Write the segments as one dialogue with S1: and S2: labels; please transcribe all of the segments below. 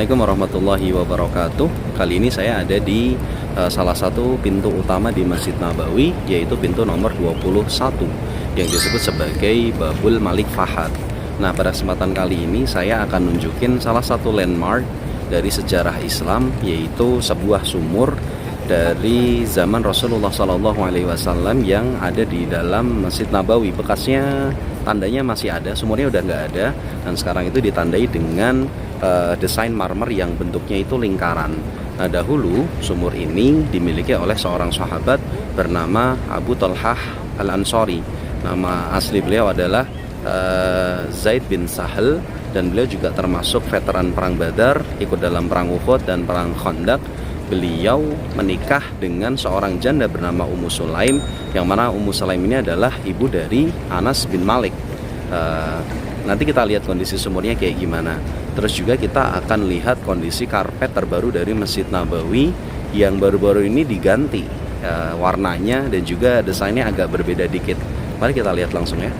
S1: Assalamualaikum warahmatullahi wabarakatuh. Kali ini saya ada di salah satu pintu utama di Masjid Nabawi, yaitu pintu nomor 21 yang disebut sebagai Babul Malik Fahad. Nah, pada kesempatan kali ini saya akan nunjukin salah satu landmark dari sejarah Islam, yaitu sebuah sumur dari zaman Rasulullah SAW yang ada di dalam Masjid Nabawi. Bekasnya, tandanya masih ada, sumurnya udah nggak ada, dan sekarang itu ditandai dengan desain marmer yang bentuknya itu lingkaran. Nah, dahulu sumur ini dimiliki oleh seorang sahabat bernama Abu Talhah Al-Ansari. Nama asli beliau adalah Zaid bin Sahal, dan beliau juga termasuk veteran perang Badar, ikut dalam perang Uhud dan perang Khandaq. Beliau menikah dengan seorang janda bernama Ummu Sulaim, yang mana Ummu Sulaim ini adalah ibu dari Anas bin Malik. Nanti kita lihat kondisi sumurnya kayak gimana. Terus juga kita akan lihat kondisi karpet terbaru dari Masjid Nabawi yang baru-baru ini diganti warnanya, dan juga desainnya agak berbeda dikit. Mari kita lihat langsung ya.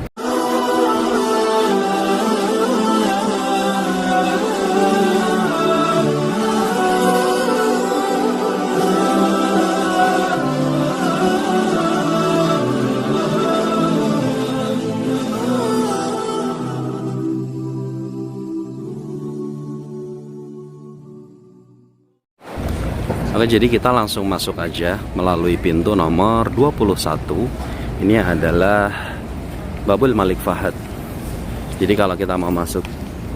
S1: Oke, jadi kita langsung masuk aja melalui pintu nomor 21. Ini adalah Babul Malik Fahad. Jadi kalau kita mau masuk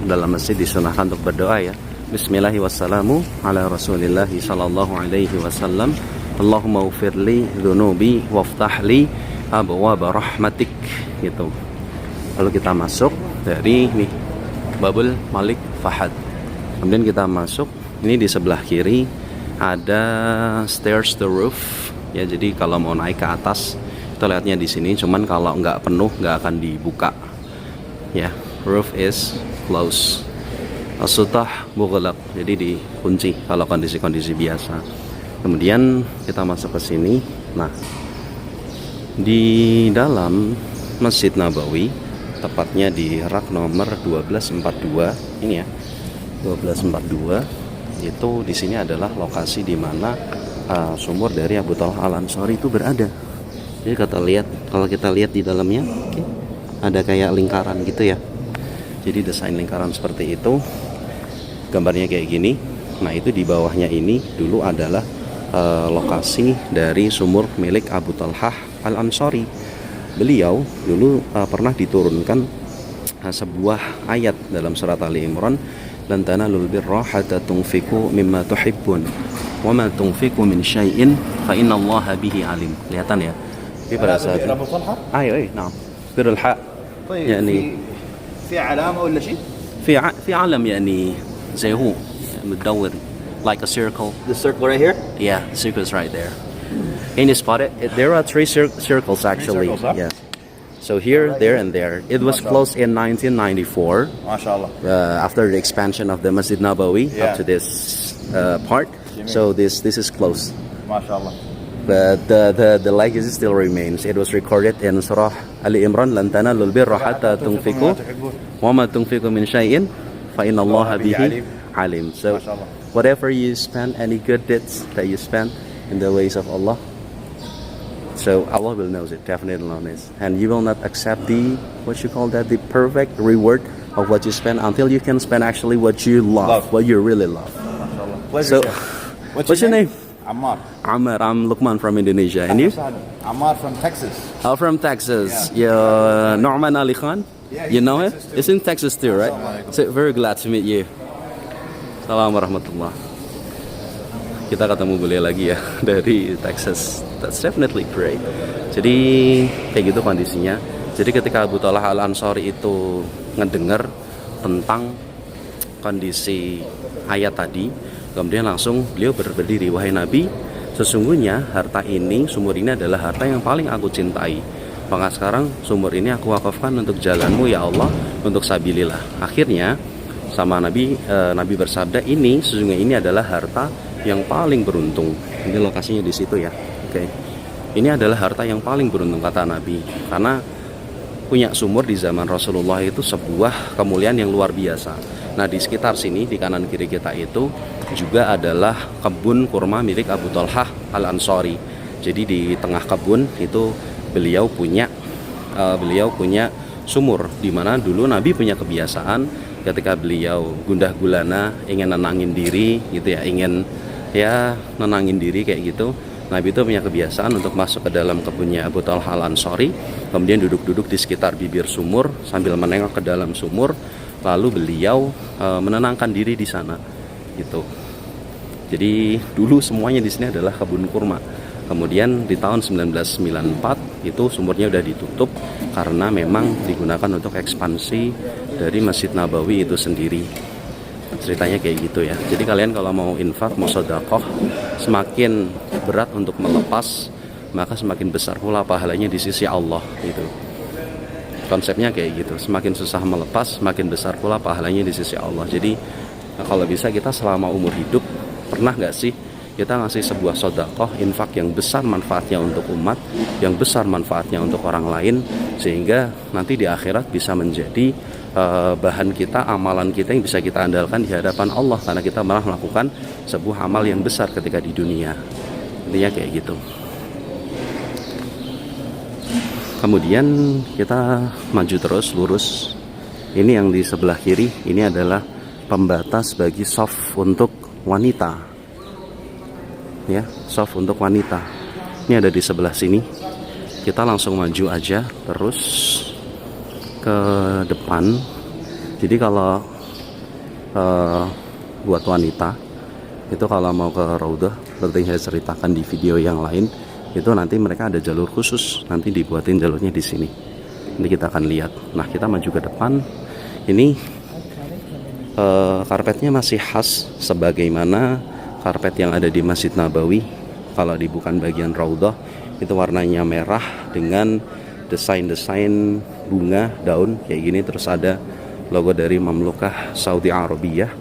S1: dalam masjid disunahkan untuk berdoa ya. Bismillahirrahmanirrahim. Wassalamu ala rasulillahi sallallahu alaihi wasallam. Allahumma ufirli dhunubi waftahli abwaaba rahmatik, gitu. Lalu kita masuk dari nih Babul Malik Fahad. Kemudian kita masuk, ini di sebelah kiri ada stairs to roof ya, jadi kalau mau naik ke atas itu lihatnya di sini, cuman kalau nggak penuh nggak akan dibuka ya. Roof is closed, as-sutah mughlaq, jadi dikunci kalau kondisi-kondisi biasa. Kemudian kita masuk ke sini. Nah, di dalam Masjid Nabawi, tepatnya di rak nomor 1242 ini ya, 1242 itu di sini adalah lokasi di mana sumur dari Abu Talhah Al-Ansari itu berada. Jadi kalau kita lihat di dalamnya, ada kayak lingkaran gitu ya. Jadi desain lingkaran seperti itu, gambarnya kayak gini. Nah, itu di bawahnya ini dulu adalah lokasi dari sumur milik Abu Talhah Al-Ansari. Beliau dulu pernah diturunkan sebuah ayat dalam surat Ali Imran, lan tanalul birra hatta tunfiqu mimma tuhibbun wa ma tunfiqu min syai'in fa innallaha bihi alim. Kelihatan ya? Ini pada saat اي نعم بر الحاء يعني
S2: في علامه ولا شيء
S1: في علم يعني زي هو متدور like a circle.
S2: the circle right here.
S1: Yeah, the circle is right there. Can you spot it? There are three circles actually.
S2: circles, huh?
S1: Yeah. So here, there, and there. It was closed in 1994.
S2: MashaAllah.
S1: After the expansion of the Masjid Nabawi up to this part. So this is closed.
S2: MashaAllah.
S1: But the legacy still remains. It was recorded in Surah Ali Imran, lan tanalul birra hatta tunfiqu wa ma tunfiqu min syai'in fa innallaha bihi alim. So whatever you spend, any good deeds that you spend in the ways of Allah, so Allah will knows it, definitely knows it, and you will not accept the the perfect reward of what you spend until you can spend actually what you love. What you really love. So, what's your name?
S2: Ammar.
S1: Ammar. I'm Luqman from Indonesia, and you?
S2: Ammar from Texas.
S1: Oh, from Texas. Yeah, Norman Ali Khan.
S2: Yeah,
S1: you know him?
S2: Texas
S1: It's in Texas too, right? So very glad to meet you. Assalamualaikum warahmatullahi. Kita ketemu beliau lagi ya dari Texas. That's definitely great. Jadi kayak gitu kondisinya. Jadi ketika Abu Talhah Al-Ansari itu ngedengar tentang kondisi ayat tadi, kemudian langsung beliau berdiri, wahai Nabi, sesungguhnya harta ini, sumur ini adalah harta yang paling aku cintai. Maka sekarang sumur ini aku wakafkan untuk jalanmu ya Allah, untuk sabilillah. Akhirnya sama Nabi bersabda, ini sesungguhnya ini adalah harta yang paling beruntung. Ini lokasinya di situ ya. Oke. Ini adalah harta yang paling beruntung, kata Nabi, karena punya sumur di zaman Rasulullah itu sebuah kemuliaan yang luar biasa. Nah, di sekitar sini, di kanan kiri kita itu juga adalah kebun kurma milik Abu Thalhah Al-Ansari. Jadi di tengah kebun itu beliau punya sumur, di mana dulu Nabi punya kebiasaan ketika beliau gundah gulana ingin nenangin diri gitu ya, ingin nenangin diri kayak gitu. Nabi itu punya kebiasaan untuk masuk ke dalam kebunnya Abu Thalhah Al-Ansari, kemudian duduk-duduk di sekitar bibir sumur sambil menengok ke dalam sumur, lalu beliau menenangkan diri di sana gitu. Jadi dulu semuanya di sini adalah kebun kurma. Kemudian di tahun 1994 itu sumurnya udah ditutup karena memang digunakan untuk ekspansi dari Masjid Nabawi itu sendiri. Ceritanya kayak gitu ya. Jadi kalian kalau mau infak, mau sedekah, semakin berat untuk melepas, maka semakin besar pula pahalanya di sisi Allah gitu. Konsepnya kayak gitu. Semakin susah melepas, semakin besar pula pahalanya di sisi Allah. Jadi kalau bisa kita selama umur hidup, pernah nggak sih kita ngasih sebuah sedekah, infak yang besar manfaatnya untuk umat, yang besar manfaatnya untuk orang lain, sehingga nanti di akhirat bisa menjadi bahan kita, amalan kita yang bisa kita andalkan di hadapan Allah, karena kita malah melakukan sebuah amal yang besar ketika di dunia. Intinya kayak gitu. Kemudian kita maju terus lurus. Ini yang di sebelah kiri, ini adalah pembatas bagi shaf untuk wanita. Ya, shaf untuk wanita. Ini ada di sebelah sini. Kita langsung maju aja terus ke depan. Jadi kalau buat wanita itu kalau mau ke Raudhah, seperti saya ceritakan di video yang lain, itu nanti mereka ada jalur khusus, nanti dibuatin jalurnya di sini. Nanti kita akan lihat. Nah, kita maju ke depan. Ini karpetnya masih khas sebagaimana karpet yang ada di Masjid Nabawi. Kalau di bukan bagian Raudhah, itu warnanya merah dengan desain-desain bunga, daun kayak gini, terus ada logo dari Mamlukah Saudi Arabia.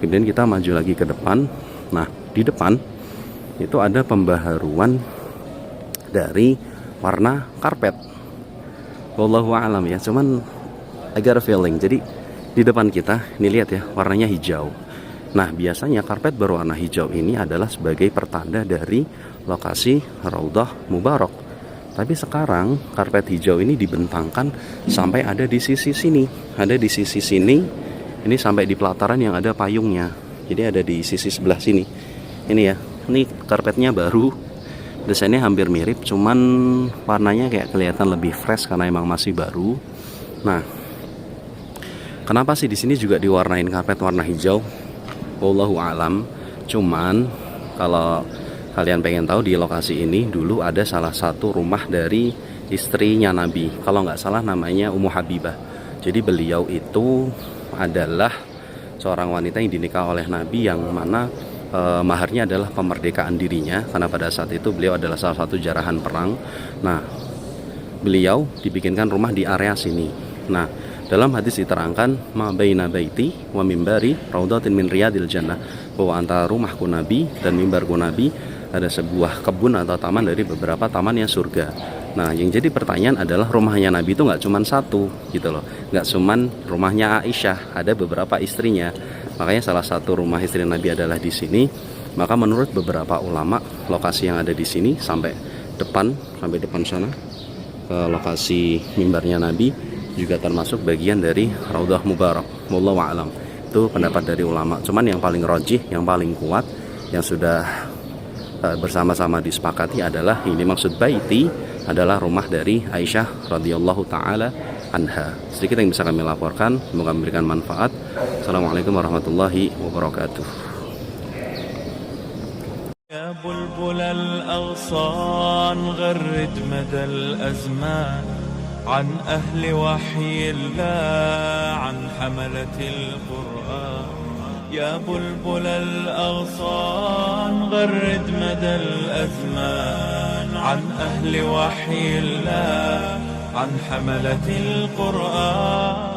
S1: Kemudian kita maju lagi ke depan. Nah, di depan itu ada pembaharuan dari warna karpet. Wallahu a'lam ya, cuman I got a feeling. Jadi di depan kita, ini lihat ya, warnanya hijau. Nah, biasanya karpet berwarna hijau ini adalah sebagai pertanda dari lokasi Raudhah Mubarak. Tapi sekarang karpet hijau ini dibentangkan sampai ada di sisi sini. Ada di sisi sini, ini sampai di pelataran yang ada payungnya. Jadi ada di sisi sebelah sini. Ini ya, ini karpetnya baru. Desainnya hampir mirip, cuman warnanya kayak kelihatan lebih fresh karena emang masih baru. Nah, kenapa sih di sini juga diwarnain karpet warna hijau? Wallahu a'lam. Cuman kalau kalian pengen tahu, di lokasi ini dulu ada salah satu rumah dari istrinya Nabi. Kalau nggak salah namanya Ummu Habibah. Jadi beliau itu adalah seorang wanita yang dinikah oleh Nabi, yang mana maharnya adalah pemerdekaan dirinya, karena pada saat itu beliau adalah salah satu jarahan perang. Nah, beliau dibikinkan rumah di area sini. Nah, dalam hadis diterangkan, ma baina baiti wa mimbari raudhatin min riyadil jannah, bahwa antara rumahku Nabi dan mimbarku Nabi ada sebuah kebun atau taman dari beberapa tamannya surga. Nah, yang jadi pertanyaan adalah rumahnya Nabi itu nggak cuma satu gitu loh, nggak cuma rumahnya Aisyah, ada beberapa istrinya. Makanya salah satu rumah istri Nabi adalah di sini. Maka menurut beberapa ulama, lokasi yang ada di sini sampai depan sana, ke lokasi mimbarnya Nabi juga termasuk bagian dari Raudhah Mubarak. Wallahu a'lam. Itu pendapat dari ulama. Cuman yang paling rajih, yang paling kuat, yang sudah bersama-sama disepakati adalah ini, maksud baiti adalah rumah dari Aisyah radhiyallahu taala anha. Sedikit yang bisa kami laporkan, semoga memberikan manfaat. Assalamualaikum warahmatullahi wabarakatuh.
S3: يا بلبل الأغصان غرد مدى الأزمان عن أهل وحي الله عن حملة القرآن. يا بلبل الأغصان غرد مدى الأزمان عن أهل وحي الله عن حملة القرآن.